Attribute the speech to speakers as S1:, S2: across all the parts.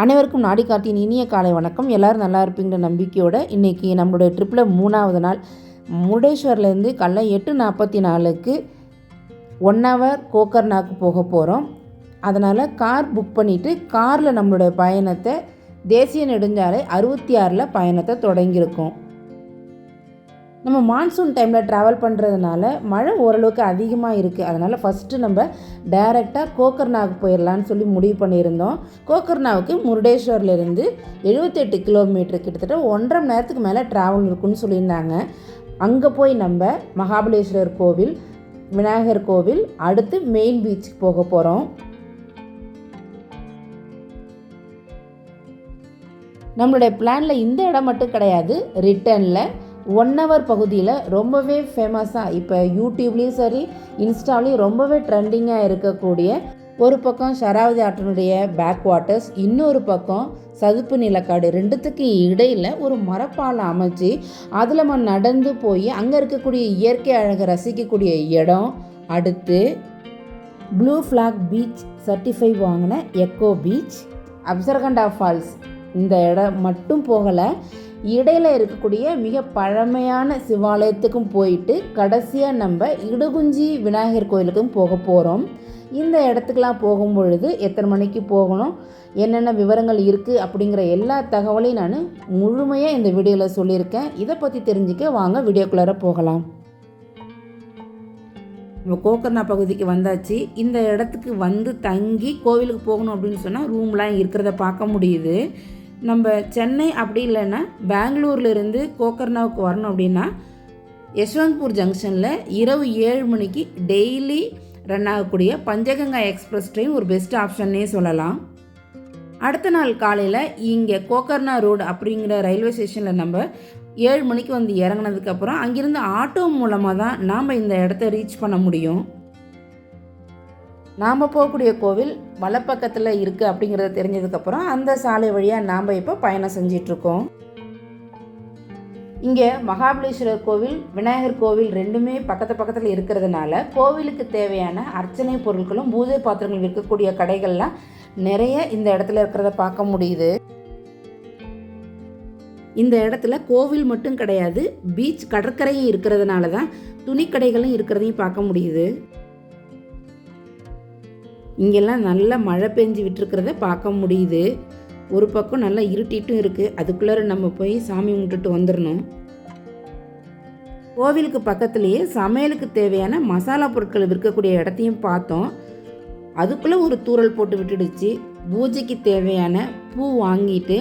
S1: அனைவருக்கும் நாடி காட்டின் இனிய காலை வணக்கம். எல்லோரும் நல்லா இருப்பீங்கிற நம்பிக்கையோடு இன்றைக்கி நம்மளுடைய ட்ரிப்பில் 3வது நாள் முருடேஸ்வர்லேருந்து காலைல 8:44க்கு 1 ஹவர் கோக்கர்நாக்கு போக போகிறோம். அதனால் கார் புக் பண்ணிவிட்டு காரில் நம்மளுடைய பயணத்தை தேசிய நெடுஞ்சாலை 66 பயணத்தை தொடங்கியிருக்கோம். நம்ம மான்சூன் டைமில் ட்ராவல் பண்ணுறதுனால மழை ஓரளவுக்கு அதிகமாக இருக்குது. அதனால் ஃபஸ்ட்டு நம்ம டைரெக்டாக கோக்கர்நாக் போயிடலான்னு சொல்லி முடிவு பண்ணியிருந்தோம். கோக்கர்நாவுக்கு முருடேஸ்வர்லேருந்து 78 கிலோமீட்டர், கிட்டத்தட்ட 1.5 மணி நேரத்துக்கு மேலே ட்ராவல் இருக்குன்னு சொல்லியிருந்தாங்க. அங்கே போய் நம்ம மகாபலேஸ்வரர் கோவில், விநாயகர் கோவில், அடுத்து மெயின் பீச்சுக்கு போக போகிறோம். நம்மளுடைய பிளானில் இந்த இடம் மட்டும் கிடையாது, ரிட்டனில் 1 ஹவர் பகுதியில் ரொம்பவே ஃபேமஸாக இப்போ யூடியூப்லேயும் சரி இன்ஸ்டாலையும் ரொம்பவே ட்ரெண்டிங்காக இருக்கக்கூடிய ஒரு பக்கம் ஷராவதி ஆற்றினுடைய பேக் வாட்டர்ஸ், இன்னொரு பக்கம் சதுப்பு நிலக்காடு, ரெண்டுத்துக்கு இடையில் ஒரு மரப்பாலம் அமைச்சு அதில் நம்ம நடந்து போய் அங்கே இருக்கக்கூடிய இயற்கை அழகை ரசிக்கக்கூடிய இடம். அடுத்து ப்ளூ ஃப்ளாக் பீச் சர்டிஃபை வாங்கின எக்கோ பீச், அப்சர்கண்டா ஃபால்ஸ். இந்த இடம் மட்டும் போகலை, இடையில் இருக்கக்கூடிய மிக பழமையான சிவாலயத்துக்கும் போயிட்டு கடைசியாக நம்ம இடுகுஞ்சி விநாயகர் கோயிலுக்கும் போக போகிறோம். இந்த இடத்துக்கெலாம் போகும் பொழுது எத்தனை மணிக்கு போகணும், என்னென்ன விவரங்கள் இருக்குது அப்படிங்கிற எல்லா தகவலையும் நான் முழுமையாக இந்த வீடியோவில் சொல்லியிருக்கேன். இதை பற்றி தெரிஞ்சுக்க வாங்க வீடியோக்குள்ளார போகலாம். நம்ம கோக்கர்னா பகுதிக்கு வந்தாச்சு. இந்த இடத்துக்கு வந்து தங்கி கோவிலுக்கு போகணும் அப்படின்னு சொன்னால் ரூம்லாம் இருக்கிறத பார்க்க முடியுது. நம்ம சென்னை அப்படி இல்லைன்னா பெங்களூர்லேருந்து கோக்கர்னாவுக்கு வரணும் அப்படின்னா யஷ்வந்த்பூர் ஜங்ஷனில் இரவு 7 மணிக்கு டெய்லி ரன் ஆகக்கூடிய பஞ்சகங்கா எக்ஸ்பிரஸ் ட்ரெயின் ஒரு பெஸ்ட் ஆப்ஷன்னே சொல்லலாம். அடுத்த நாள் காலையில் இங்கே கோக்கர்னா ரோடு அப்படிங்கிற ரயில்வே ஸ்டேஷனில் நம்ம 7 மணிக்கு வந்து இறங்கினதுக்கப்புறம் அங்கேருந்து ஆட்டோ மூலமாக தான் நாம் இந்த இடத்த ரீச் பண்ண முடியும். நாம் போகக்கூடிய கோவில் வலப்பக்கத்தில் இருக்குது அப்படிங்கிறத தெரிஞ்சதுக்கப்புறம் அந்த சாலை வழியாக நாம் இப்போ பயணம் செஞ்சிட்ருக்கோம். இங்கே மகாபலேஸ்வரர் கோவில், விநாயகர் கோவில் ரெண்டுமே பக்கத்தில் இருக்கிறதுனால கோவிலுக்கு தேவையான அர்ச்சனை பொருட்களும் பூஜை பாத்திரங்கள் விற்கக்கூடிய கடைகள்லாம் நிறைய இந்த இடத்துல இருக்கிறத பார்க்க முடியுது. இந்த இடத்துல கோவில் மட்டும் கிடையாது, பீச் கடற்கரையும் இருக்கிறதுனால தான் துணிக்கடைகளும் இருக்கிறதையும் பார்க்க முடியுது. இங்கெல்லாம் நல்லா மழை பெஞ்சு விட்டுருக்கிறத பார்க்க முடியுது. ஒரு பக்கம் நல்லா இருட்டிட்டும் இருக்குது. அதுக்குள்ளே நம்ம போய் சாமி கும்பிட்டுட்டு வந்துடணும். கோவிலுக்கு பக்கத்துலேயே சமையலுக்கு தேவையான மசாலா பொருட்கள் விற்கக்கூடிய இடத்தையும் பார்த்தோம். அதுக்குள்ளே ஒரு தூறல் போட்டு விட்டுடுச்சு. பூஜைக்கு தேவையான பூ வாங்கிட்டு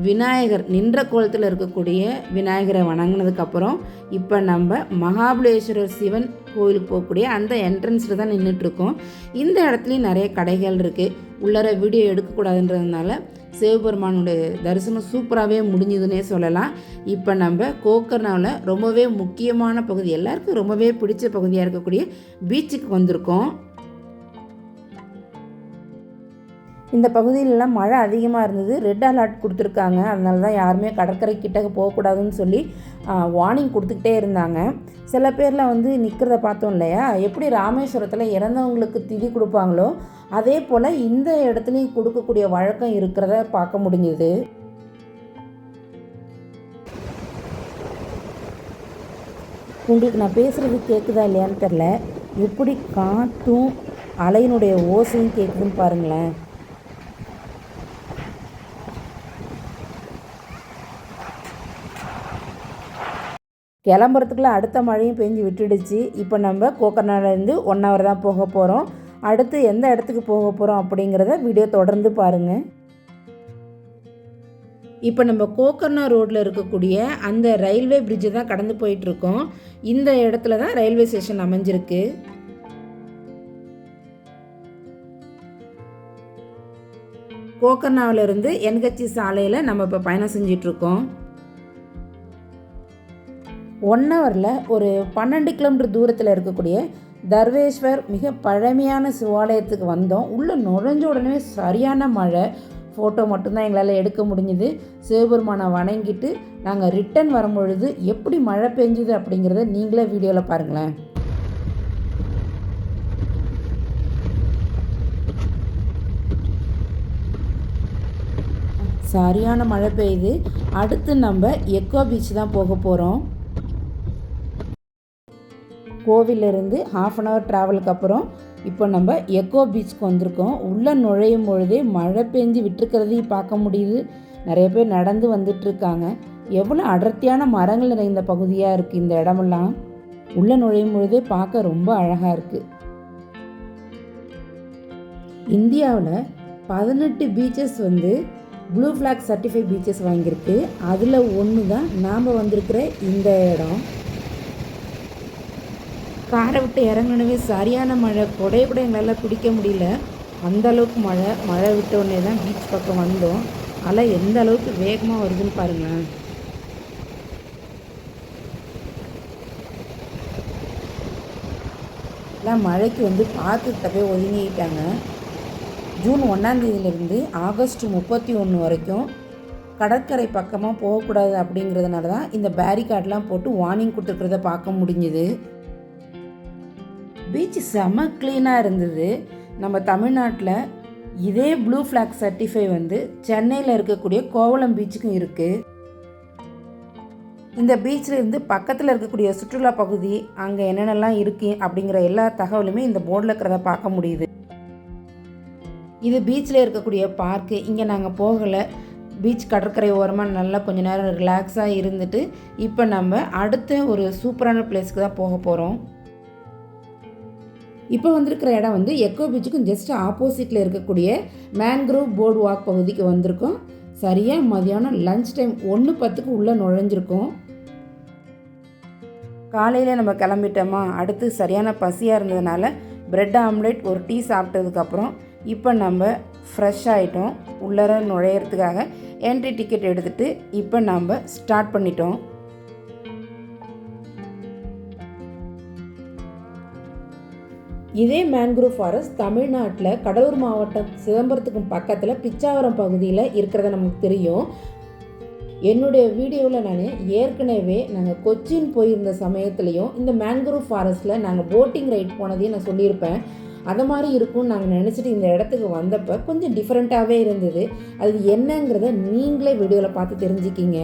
S1: விநாயகர் நின்ற கோலத்தில் இருக்கக்கூடிய விநாயகரை வணங்கினதுக்கப்புறம் இப்போ நம்ம மகாபலேஸ்வரர் சிவன் கோவிலுக்கு போகக்கூடிய அந்த என்ட்ரன்ஸில் தான் நின்றுட்டுருக்கோம். இந்த இடத்துலையும் நிறைய கடைகள் இருக்குது. உள்ளார வீடியோ எடுக்கக்கூடாதுன்றதுனால சிவபெருமானுடைய தரிசனம் சூப்பராகவே முடிஞ்சுதுன்னே சொல்லலாம். இப்போ நம்ம கோக்கர்னாவில் ரொம்பவே முக்கியமான பகுதி, எல்லாருக்கும் ரொம்பவே பிடிச்ச பகுதியாக இருக்கக்கூடிய பீச்சுக்கு வந்திருக்கோம். இந்த பகுதியிலலாம் மழை அதிகமாக இருந்தது, ரெட் அலர்ட் கொடுத்துருக்காங்க. அதனால தான் யாருமே கடற்கரை கிட்டக்க போகக்கூடாதுன்னு சொல்லி வார்னிங் கொடுத்துக்கிட்டே இருந்தாங்க. சில பேரில் வந்து நிற்கிறத பார்த்தோம் இல்லையா, எப்படி ராமேஸ்வரத்தில் இறந்தவங்களுக்கு திதி கொடுப்பாங்களோ அதே போல் இந்த இடத்துலையும் கொடுக்கக்கூடிய வழக்கம் இருக்கிறத பார்க்க முடிஞ்சுது. உங்களுக்கு நான் பேசுகிறது கேட்குதா இல்லையான்னு தெரில, எப்படி காற்றும் அலையினுடைய ஓசையும் கேட்குதுன்னு பாருங்களேன். கிளம்புறதுக்குள்ளே அடுத்த மழையும் பெஞ்சு விட்டுடுச்சு. இப்போ நம்ம கோக்கர்னாலேருந்து 1 ஹவர் தான் போக போகிறோம். அடுத்து எந்த இடத்துக்கு போக போகிறோம் அப்படிங்கிறத வீடியோ தொடர்ந்து பாருங்கள். இப்போ நம்ம கோக்கர்னா ரோட்டில் இருக்கக்கூடிய அந்த ரயில்வே பிரிட்ஜை தான் கடந்து போயிட்டுருக்கோம். இந்த இடத்துல தான் ரயில்வே ஸ்டேஷன் அமைஞ்சிருக்கு. கோக்கர்னாவிலிருந்து என்ஹெச் சாலையில் நம்ம இப்போ பயணம் செஞ்சிட்ருக்கோம். 1 ஹவரில் ஒரு 12 கிலோமீட்டர் தூரத்தில் இருக்கக்கூடிய தர்வேஸ்வர் மிக பழமையான சிவாலயத்துக்கு வந்தோம். உள்ளே நுழைஞ்ச உடனே சரியான மழை. ஃபோட்டோ மட்டும்தான் எங்களால் எடுக்க முடிஞ்சுது. சிவபெருமானை வணங்கிட்டு நாங்கள் ரிட்டன் வரும்பொழுது எப்படி மழை பெஞ்சுது அப்படிங்கிறத நீங்களே வீடியோவில் பாருங்களேன். சரியான மழை பெய்யுது. அடுத்து நம்ம எக்கோ பீச் தான் போக போகிறோம். கோவிலிருந்து 1/2 அன் ஹவர் ட்ராவலுக்கு அப்புறம் இப்போ நம்ம எக்கோ பீச்சுக்கு வந்திருக்கோம். உள்ளே நுழையும் பொழுதே மழை பெஞ்சு விட்டுருக்கிறதையும் பார்க்க முடியுது. நிறைய பேர் நடந்து வந்துட்டுருக்காங்க. எவ்வளோ அடர்த்தியான மரங்கள் நிறைந்த பகுதியாக இருக்குது இந்த இடமெல்லாம். உள்ளே நுழையும் பொழுதே பார்க்க ரொம்ப அழகாக இருக்குது. இந்தியாவில் 18 beaches blue flag certify beaches வாங்கியிருக்கு. அதில் ஒன்று தான் நாம் வந்திருக்கிற இந்த இடம். காரை விட்டு இறங்கினவே சரியான மழை. கொடையை கூட எங்களால் பிடிக்க முடியல, அந்தளவுக்கு மழை விட்ட உடனே தான் பீச் பக்கம் வந்தோம். அலை எந்த அளவுக்கு வேகமாக வருதுன்னு பாருங்களேன். எல்லாம் மழைக்கு பார்க்குக்கிட்ட போய் ஒதுங்கிட்டாங்க. ஜூன் 1ஆம் தேதியிலேருந்து ஆகஸ்ட் 31 வரைக்கும் கடற்கரை பக்கமாக போகக்கூடாது அப்படிங்கிறதுனால தான் இந்த பேரிகார்டெலாம் போட்டு வார்னிங் கொடுத்துருக்கிறத பார்க்க முடிஞ்சுது. பீச் செம க்ளீனாக இருந்தது. நம்ம தமிழ்நாட்டில் இதே ப்ளூ ஃப்ளாக் சர்டிஃபை சென்னையில் இருக்கக்கூடிய கோவளம் பீச்சுக்கும் இருக்குது. இந்த பீச்சில் இருந்து பக்கத்தில் இருக்கக்கூடிய சுற்றுலா பகுதி, அங்கே என்னென்னலாம் இருக்குது அப்படிங்கிற எல்லா தகவலுமே இந்த போர்டில் இருக்கிறத பார்க்க முடியுது. இது பீச்சில் இருக்கக்கூடிய பார்க்கு. இங்கே நாங்கள் போகலை. பீச் கடற்கரை ஓரமாக நல்லா கொஞ்சம் நேரம் ரிலாக்ஸாக இருந்துட்டு இப்போ நம்ம அடுத்த ஒரு சூப்பரான பிளேஸ்க்கு தான் போக போகிறோம். இப்போ வந்திருக்கிற இடம் எக்கோ பீச்சுக்கும் ஜஸ்ட் ஆப்போசிட்டில் இருக்கக்கூடிய மேன்க்ரோவ் போர்டு வாக் பகுதிக்கு வந்திருக்கோம். சரியாக மதியானம் லன்ச் டைம் 1:10க்கு உள்ளே நுழைஞ்சிருக்கோம். காலையில் நம்ம கிளம்பிட்டோமா, அடுத்து சரியான பசியாக இருந்ததுனால பிரெட் ஆம்லேட் ஒரு டீ சாப்பிட்டதுக்கப்புறம் இப்போ நம்ம ஃப்ரெஷ் ஆகிட்டோம். உள்ளர நுழையிறதுக்காக என்ட்ரி டிக்கெட் எடுத்துகிட்டு இப்போ நம்ம ஸ்டார்ட் பண்ணிட்டோம். இதே மேன்க்ரோவ் ஃபாரஸ்ட் தமிழ்நாட்டில் கடலூர் மாவட்டம் சிதம்பரத்துக்கும் பக்கத்தில் பிச்சாவரம் பகுதியில் இருக்கிறத நமக்கு தெரியும். என்னுடைய வீடியோவில் நான் ஏற்கனவே நாங்கள் கொச்சின் போயிருந்த சமயத்துலேயும் இந்த மேன்க்ரோவ் ஃபாரஸ்ட்டில் நாங்கள் போட்டிங் ரைட் போனதையும் நான் சொல்லியிருப்பேன். அதை மாதிரி இருக்கும்னு நாங்கள் நினச்சிட்டு இந்த இடத்துக்கு வந்தப்போ கொஞ்சம் டிஃப்ரெண்ட்டாகவே இருந்தது. அது என்னங்கிறத நீங்களே வீடியோவில் பார்த்து தெரிஞ்சுக்கிங்க.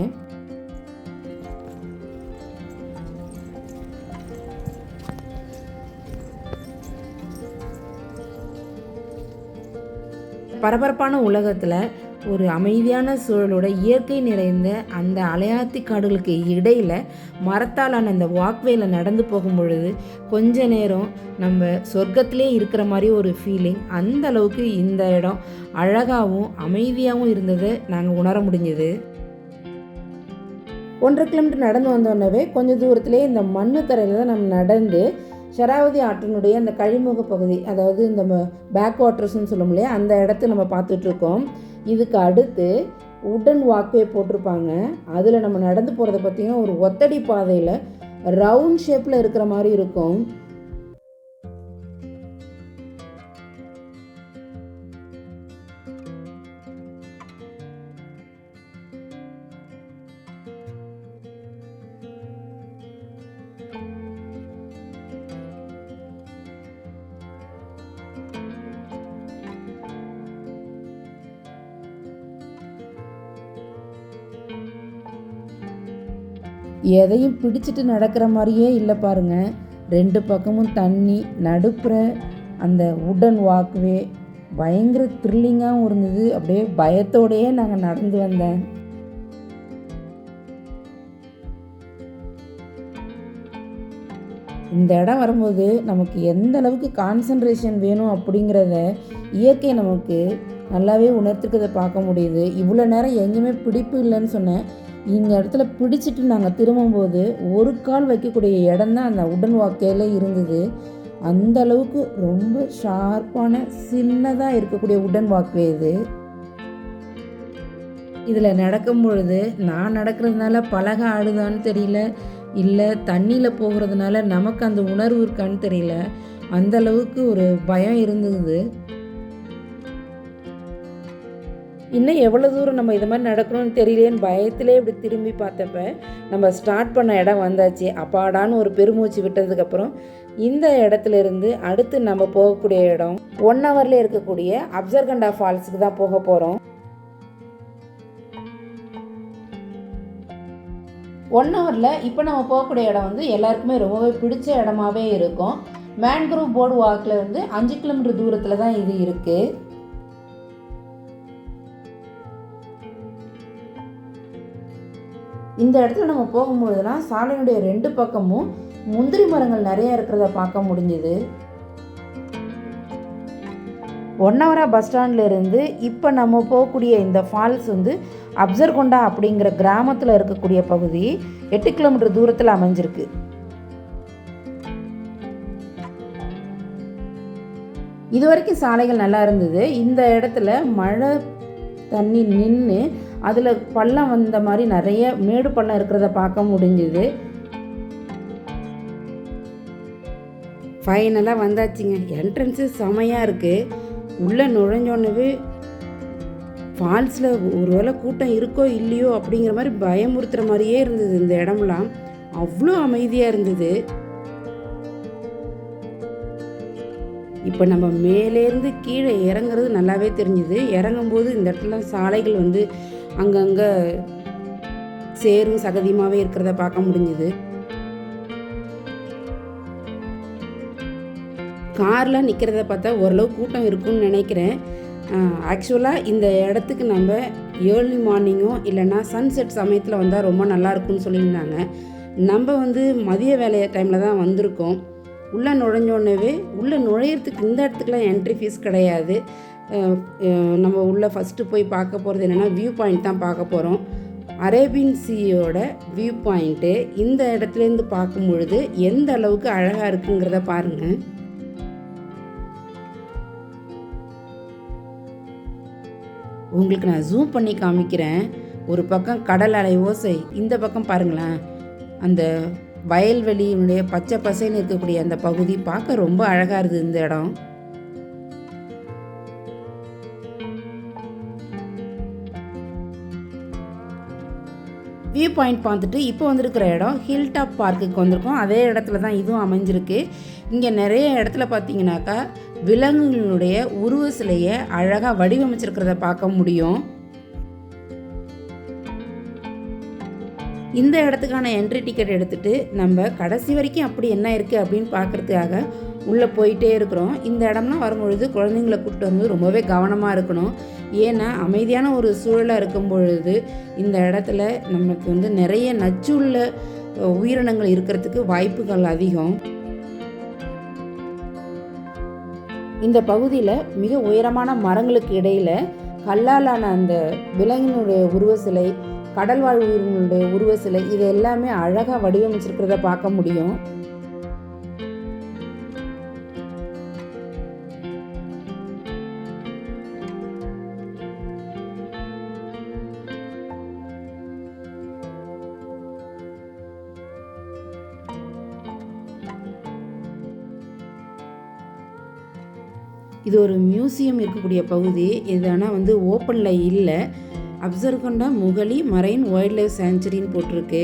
S1: பரபரப்பான உலகத்தில் ஒரு அமைதியான சூழலோட இயற்கை நிறைந்த அந்த அலையாத்தி காடுகளுக்கு இடையில் மரத்தாலான அந்த வாக்வேயில் நடந்து போகும் பொழுது கொஞ்ச நேரம் நம்ம சொர்க்கத்திலே இருக்கிற மாதிரி ஒரு ஃபீலிங். அந்த அளவுக்கு இந்த இடம் அழகாகவும் அமைதியாகவும் இருந்ததை நாங்கள் உணர முடிஞ்சது. 1.5 கிலோமீட்டர் நடந்து வந்தோடனே கொஞ்சம் தூரத்துலேயே இந்த மண்ணு தரையில் தான் நம்ம நடந்து ஷராவதி ஆற்றினுடைய அந்த கழிமுக பகுதி, அதாவது இந்த பேக் வாட்டர்ஸ்ன்னு சொல்லும் இல்லையா, அந்த இடத்த நம்ம பார்த்துட்ருக்கோம். இதுக்கு அடுத்து உடன் வாக்வே போட்டிருப்பாங்க. அதில் நம்ம நடந்து போகிறத பார்த்திங்கன்னா ஒரு ஒத்தடி பாதையில் ரவுண்ட் ஷேப்பில் இருக்கிற மாதிரி இருக்கும். எதையும் பிடிச்சிட்டு நடக்கிற மாதிரியே இல்லை பாருங்கள். 2 பக்கமும் தண்ணி, நடுப்புற அந்த உடன் வாக்வே பயங்கர த்ரில்லிங்காகவும் இருந்தது. அப்படியே பயத்தோடையே நாங்கள் நடந்து வந்தேன். இந்த இடம் வரும்போது நமக்கு எந்த அளவுக்கு கான்சன்ட்ரேஷன் வேணும் அப்படிங்கிறத இயற்கை நமக்கு நல்லாவே உணர்த்துக்கிறத பார்க்க முடியுது. இவ்வளோ நேரம் எங்கேயுமே பிடிப்பு இல்லைன்னு சொன்னேன். இந்த இடத்துல பிடிச்சிட்டு நாங்கள் திரும்பும்போது ஒரு கால் வைக்கக்கூடிய இடம் தான் அந்த உடன் வாக்கையில் இருந்தது. அந்த அளவுக்கு ரொம்ப ஷார்ப்பான சின்னதாக இருக்கக்கூடிய உடன் வாக்வே இது. இதில் நடக்கும் பொழுது நான் நடக்கிறதுனால பலகை ஆடுதான்னு தெரியல, இல்லை தண்ணியில் போகிறதுனால நமக்கு அந்த உணர்வு இருக்கான்னு தெரியல, அந்தளவுக்கு ஒரு பயம் இருந்தது. இன்னும் எவ்வளோ தூரம் நம்ம இது மாதிரி நடக்கணும்னு தெரியலேன்னு பயத்திலே இப்படி திரும்பி பார்த்தப்ப நம்ம ஸ்டார்ட் பண்ண இடம் வந்தாச்சு. அப்பாடான்னு ஒரு பெருமூச்சு விட்டதுக்கப்புறம் இந்த இடத்துல இருந்து அடுத்து நம்ம போகக்கூடிய இடம் 1 ஹவர்லேயே இருக்கக்கூடிய அப்சர்கண்டா ஃபால்ஸுக்கு தான் போக போகிறோம். 1 ஹவரில் இப்போ நம்ம போகக்கூடிய இடம் வந்து எல்லாருக்குமே ரொம்பவே பிடிச்ச இடமாவே இருக்கும். மேன்க்ரோவ் போர்டு வாக்கில் வந்து 5 கிலோமீட்டர் தூரத்தில் தான் இது இருக்குது. இந்த இடத்துல நம்ம போகும்பொழுதுலாம் சாலையினுடைய 2 பக்கமும் முந்திரி மரங்கள் நிறைய இருக்கிறத பார்க்க முடிஞ்சுது. 1 ஹவரா பஸ் ஸ்டாண்ட்லேருந்து இப்போ நம்ம போகக்கூடிய இந்த ஃபால்ஸ் வந்து அப்சர்கொண்டா அப்படிங்கிற கிராமத்தில் இருக்கக்கூடிய பகுதி 8 கிலோமீட்டர் தூரத்தில் அமைஞ்சிருக்கு. இது வரைக்கும் சாலைகள் நல்லா இருந்தது. இந்த இடத்துல மழை தண்ணி நின்று அதில் பள்ளம் வந்த மாதிரி நிறைய மேடு பள்ளம் இருக்கிறத பார்க்க முடிஞ்சுது. ஃபைனலாக வந்தாச்சுங்க. என்ட்ரன்ஸு செமையாக இருக்குது. உள்ளே நுழைஞ்சோன்னவே ஃபால்ஸில் ஒரு வேளை கூட்டம் இருக்கோ இல்லையோ அப்படிங்கிற மாதிரி பயமுறுத்துகிற மாதிரியே இருந்தது. இந்த இடம்லாம் அவ்வளோ அமைதியாக இருந்தது. இப்போ நம்ம மேலேருந்து கீழே இறங்குறது நல்லாவே தெரிஞ்சுது. இறங்கும்போது இந்த இடத்துல சாலைகள் வந்து அங்கங்கே சேரும் சகதியுமாகவே இருக்கிறத பார்க்க முடிஞ்சுது. கார்லாம் நிற்கிறத பார்த்தா ஓரளவு கூட்டம் இருக்குன்னு நினைக்கிறேன். ஆக்சுவலாக இந்த இடத்துக்கு நம்ம ஏர்லி மார்னிங்கோ இல்லைன்னா சன்செட் சமயத்தில் வந்தால் ரொம்ப நல்லாயிருக்குன்னு சொல்லியிருந்தாங்க. நம்ம வந்து மதிய வேலை டைமில் தான் வந்திருக்கோம். உள்ளே நுழைஞ்சோடனே உள்ளே நுழையிறதுக்கு இந்த இடத்துக்குலாம் என்ட்ரி ஃபீஸ் கிடையாது. நம்ம உள்ளே ஃபஸ்ட்டு போய் பார்க்க போகிறது என்னென்னா வியூ பாயிண்ட் தான் பார்க்க போகிறோம். அரேபியன் சீயோட வியூ பாயிண்ட்டு இந்த இடத்துலேருந்து பார்க்கும் பொழுது எந்த அளவுக்கு அழகாக இருக்குங்கிறத பாருங்கள். உங்களுக்கு நான் ஜூம் பண்ணி காமிக்கிறேன். ஒரு பக்கம் கடல் அலை ஓசை, இந்த பக்கம் பாருங்களேன் அந்த வயல்வெளியினுடைய பச்சை பசைன்னு இருக்கக்கூடிய அந்த பகுதி பார்க்க ரொம்ப அழகாக இருக்குது இந்த இடம். வியூ பாயிண்ட் பார்த்துட்டு இப்போ வந்திருக்கிற இடம் ஹில் டாப் பார்க்குக்கு வந்திருக்கோம். அதே இடத்துல தான் இதுவும் அமைஞ்சிருக்கு. இங்கே நிறைய இடத்துல பார்த்தீங்கன்னாக்கா விலங்குகளுடைய உருவ சிலையை அழகாக வடிவமைச்சிருக்கிறத பார்க்க முடியும். இந்த இடத்துக்கான என்ட்ரி டிக்கெட் எடுத்துகிட்டு நம்ம கடைசி வரைக்கும் அப்படி என்ன இருக்குது அப்படின்னு பார்க்குறதுக்காக உள்ளே போயிட்டே இருக்கிறோம். இந்த இடம்லாம் வரும்பொழுது குழந்தைங்களை கூப்பிட்டு வந்து ரொம்பவே கவனமாக இருக்கணும். ஏன்னா அமைதியான ஒரு சூழலாக இருக்கும் பொழுது இந்த இடத்துல நமக்கு வந்து நிறைய நச்சுள்ள உயிரினங்கள் இருக்கிறதுக்கு வாய்ப்புகள் அதிகம். இந்த பகுதியில் மிக உயரமான மரங்களுக்கு இடையில் கல்லாலான அந்த விலங்கினுடைய உருவ சிலை, கடல்வாழ் உயிரினுடைய உருவ சிலை, இது எல்லாமே அழகாக வடிவமைச்சிருக்கிறத பார்க்க முடியும். இது ஒரு மியூசியம் இருக்கக்கூடிய பகுதி. இது ஆனால் வந்து ஓப்பனில் இல்லை. அப்சர்கொண்டா முகலி மரைன் வைல்ட் லைஃப் சாங்சுரின்னு போட்டிருக்கு.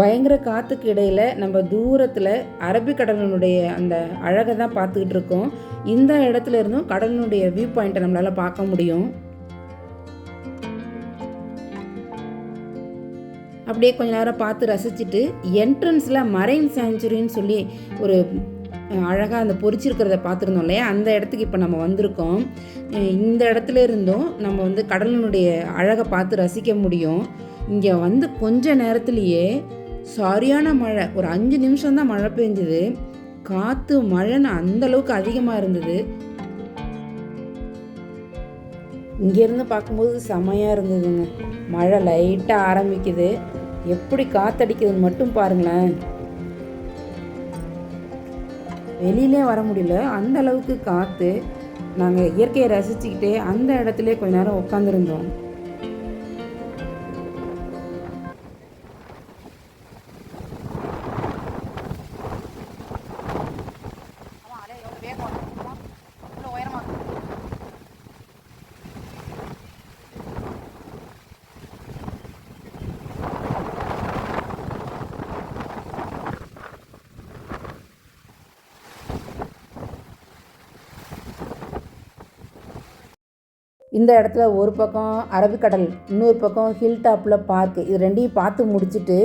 S1: பயங்கர காற்றுக்கு இடையில் நம்ம தூரத்தில் அரபிக்கடலினுடைய அந்த அழகை தான் பார்த்துக்கிட்டு இருக்கோம். இந்த இடத்துல இருந்தும் கடலினுடைய வியூ பாயிண்ட்டை நம்மளால் பார்க்க முடியும். அப்படியே கொஞ்ச நேரம் பார்த்து ரசிச்சுட்டு என்ட்ரன்ஸில் மரைன் சாங்சுரின்னு சொல்லி ஒரு அழகாக அந்த பொறிச்சிருக்கிறத பார்த்துருந்தோம் இல்லையா, அந்த இடத்துக்கு இப்போ நம்ம வந்திருக்கோம். இந்த இடத்துல இருந்தும் நம்ம வந்து கடலினுடைய அழகை பார்த்து ரசிக்க முடியும். இங்கே வந்து கொஞ்ச நேரத்துலேயே சரியான மழை, ஒரு 5 நிமிஷம் தான் மழை பெஞ்சுது. காற்று மழைன்னு அந்தளவுக்கு அதிகமாக இருந்தது. இங்கேருந்து பார்க்கும்போது செமையாக இருந்ததுங்க. மழை லைட்டாக ஆரம்பிக்குது. எப்படி காற்றடிக்குதுன்னு மட்டும் பாருங்களேன். வெளியிலே வர முடியல, அந்த அளவுக்கு காற்று. நாங்கள் இயற்கையை ரசிச்சுக்கிட்டே அந்த இடத்துல கொஞ்ச நேரம் உட்காந்துருந்தோம். இந்த இடத்துல ஒரு பக்கம் அரபிக்கடல், இன்னொரு பக்கம் ஹில் டாப்பில் பார்க், இது ரெண்டையும் பார்த்து முடிச்சுட்டு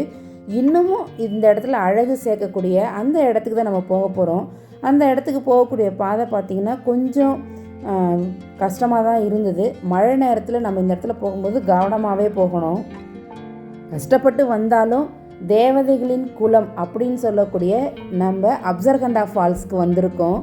S1: இன்னமும் இந்த இடத்துல அழகு சேர்க்கக்கூடிய அந்த இடத்துக்கு தான் நம்ம போக போகிறோம். அந்த இடத்துக்கு போகக்கூடிய பாதை பார்த்திங்கன்னா கொஞ்சம் கஷ்டமாக தான் இருந்தது. மழை நேரத்தில் நம்ம இந்த இடத்துல போகும்போது கவனமாகவே போகணும். கஷ்டப்பட்டு வந்தாலும் தேவதைகளின் குளம் அப்படின்னு சொல்லக்கூடிய நம்ம அப்சர்கண்டா ஃபால்ஸ்க்கு வந்திருக்கோம்.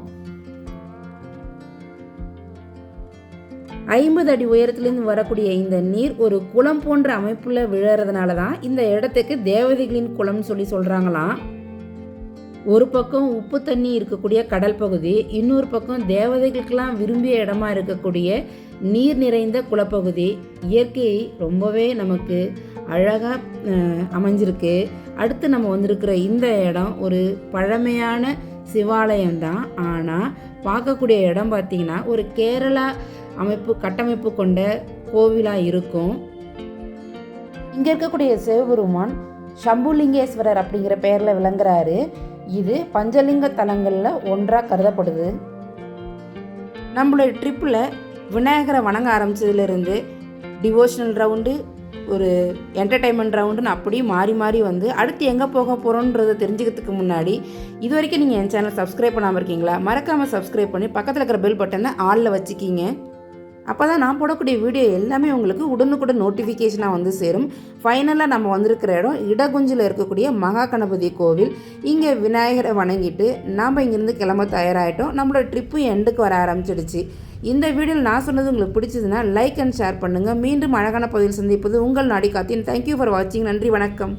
S1: 50 அடி உயரத்துலேருந்து வரக்கூடிய இந்த நீர் ஒரு குளம் போன்ற அமைப்பில் விழுறதுனால தான் இந்த இடத்துக்கு தேவதைகளின் குளம்னு சொல்கிறாங்களாம். ஒரு பக்கம் உப்பு தண்ணி இருக்கக்கூடிய கடல் பகுதி, இன்னொரு பக்கம் தேவதைகளுக்கெல்லாம் விரும்பிய இடமா இருக்கக்கூடிய நீர் நிறைந்த குளப்பகுதி. இயற்கை ரொம்பவே நமக்கு அழகாக அமைஞ்சிருக்கு. அடுத்து நம்ம வந்திருக்கிற இந்த இடம் ஒரு பழமையான சிவாலயம் தான். ஆனால் பார்க்கக்கூடிய இடம் பார்த்திங்கன்னா ஒரு கேரளா கட்டமைப்பு கொண்ட கோவிலாக இருக்கும். இங்கே இருக்கக்கூடிய சிவபெருமான் சம்புலிங்கேஸ்வரர் அப்படிங்கிற பெயரில் விளங்குறாரு. இது பஞ்சலிங்க தலங்களில் ஒன்றாக கருதப்படுது. நம்மளுடைய ட்ரிப்பில் விநாயகரை வணங்க ஆரம்பித்ததுலேருந்து டிவோஷனல் ரவுண்டு, ஒரு என்டர்டைன்மெண்ட் ரவுண்டுன்னு அப்படியே மாறி மாறி வந்து அடுத்து எங்கே போக போகிறோன்றதை தெரிஞ்சுக்கிறதுக்கு முன்னாடி இது வரைக்கும் நீங்கள் என் சேனல் சப்ஸ்கிரைப் பண்ணாமல் இருக்கீங்களா? மறக்காமல் சப்ஸ்கிரைப் பண்ணி பக்கத்தில் இருக்கிற பெல் பட்டனை ஆலில் வச்சுக்கிங்க. அப்போ தான் நான் போடக்கூடிய வீடியோ எல்லாமே உங்களுக்கு உடனுக்குடன் நோட்டிஃபிகேஷனாக வந்து சேரும். ஃபைனலாக நம்ம வந்திருக்கிற இடம் இடகுஞ்சில் இருக்கக்கூடிய மகா கணபதி கோவில். இங்கே விநாயகரை வணங்கிட்டு நாம் இங்கேருந்து கிளம்ப தயாராகிட்டோம். நம்மளோட ட்ரிப்பு எண்டுக்கு வர ஆரம்பிச்சிடுச்சு. இந்த வீடியோவில் நான் சொன்னது உங்களுக்கு பிடிச்சதுன்னா லைக் அண்ட் ஷேர் பண்ணுங்கள். மீண்டும் அழகான பதிவில் சந்திப்பது உங்கள் நாடி காத்தின். தேங்க்யூ ஃபார் வாட்சிங். நன்றி, வணக்கம்.